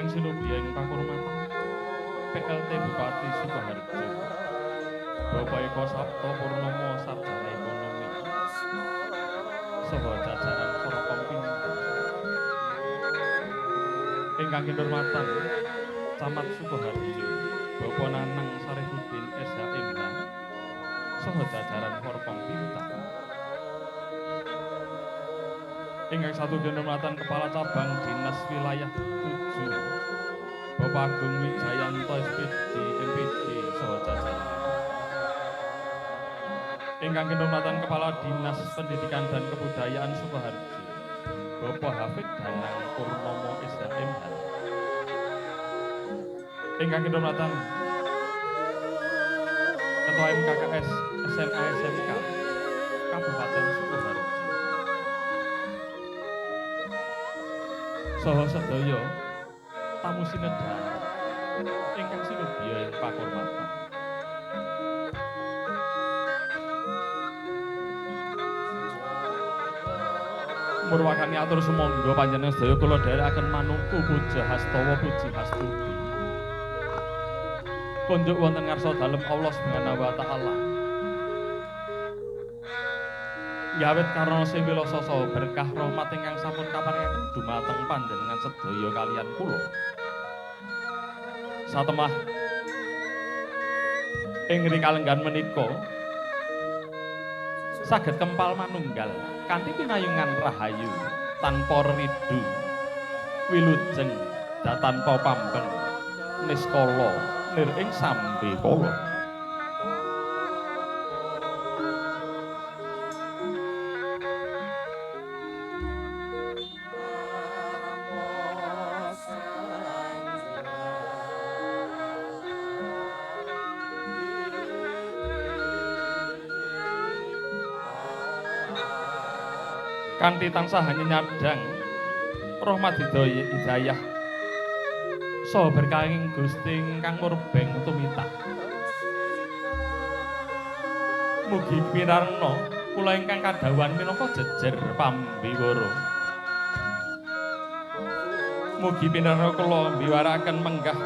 ingkang sinubya ing pakurmatan PLT Bupati Sukoharjo Bapak Eko Sabto Purnomo Sarjana Ekonomi saha jajaran Forkom Pinter ingkang kinurmatan Camat Sukoharjo Bapak Nanang Sarifuddin SHMH saha jajaran Forkom Pinter ingkang satu kinurmatan Kepala Cabang Dinas Wilayah 7 Bapak Agung Wijayanto SPD MPD saha jajaran ingkang kinurmatan Kepala Dinas Pendidikan dan Kebudayaan Sukoharjo Bapak Hafid Danang Purnomo SHMH ingkang kinurmatan Ketua MKKS SMA SMK Kabupaten Sukoharjo saha sedaya tamu sinedhar ingkang sinubya ing pakurmatan. Murwakani atur sumangga panjenengan sedaya kula dherekaken manungku puja hastawa puji hastuti. Kunjuk wonten ngarsa dalem Allah Subhanahu wa taala. Yawet karana sewilasa saha berkah rahmat ingkang sampun kaparingaken dumateng panjenengan sedaya kaliyan kula. Satemah ing rikalenggan menika saged kempal manunggal kanthi pinayungan rahayu tanpa ridu wilujeng datanpa pambeng niskala nir ing sambe kala. Kanthi tansah nyadang rahmat hidayah saha berkahing Gusti ingkang murbeng tumitah. Mugi pirarna kula ingkang kadhawan minangka jejer pambiwara. Mugi pinarna kula mbiwaraken menggah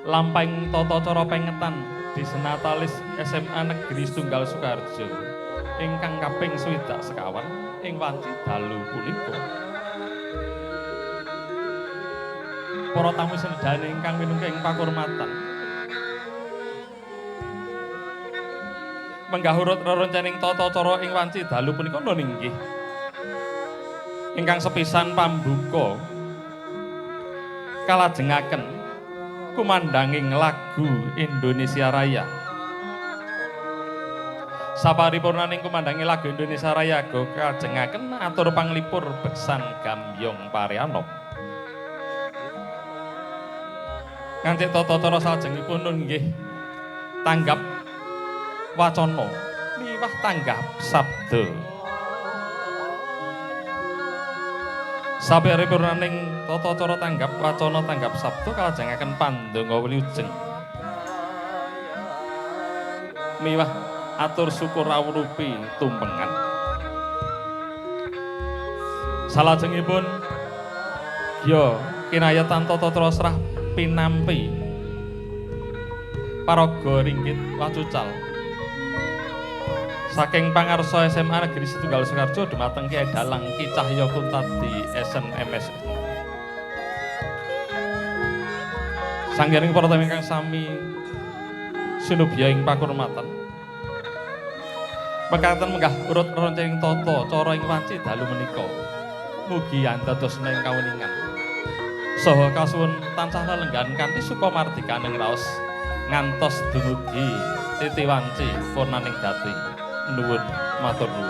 lampahing tata cara pengetan Disenatalis SMA Negeri Tunggal Sukoharjo ingkang kaping 61 ing wanci dalu punika. Para tamu sedherek ingkang minangka ing pakurmatan. Menggah urut rerencaning tata cara ing wanci dalu punika nun inggih. Ingkang sepisan pambuka kalajengaken kumandanging lagu Indonesia Raya. Saparipurnaning kumandangi lagu Indonesia Raya kajengaken atur panglipur beksan Gambyong Parianop. Kanthi tata cara salajengipun nggih tanggap wacana miwah tanggap sabda. Saparipurnaning tata cara tanggap wacana tanggap sabda kalajengaken pandonga wilujeng miwah atur syukur rawrupi tumpengan. Salajengipun ya kinayatan tata cara srah pinampi paraga ringgit wacucal saking pangarsa SMA Negeri Tunggal Sukoharjo dumateng Kyai Dalang Ki Cahya Kuntadi SNMS. Sanggening para tamu ingkang sami sinubya ing pakurmatan. Mekaten menggah urut rerencaning tata cara ing wanci dalu menika. Mugi andadosna ing kawuningan. Saha kasuwun tansah lelenggan kanthi sukamardikaning raos ngantos dumugi titi wanci purnaning dati. Nuwun matur nuwun.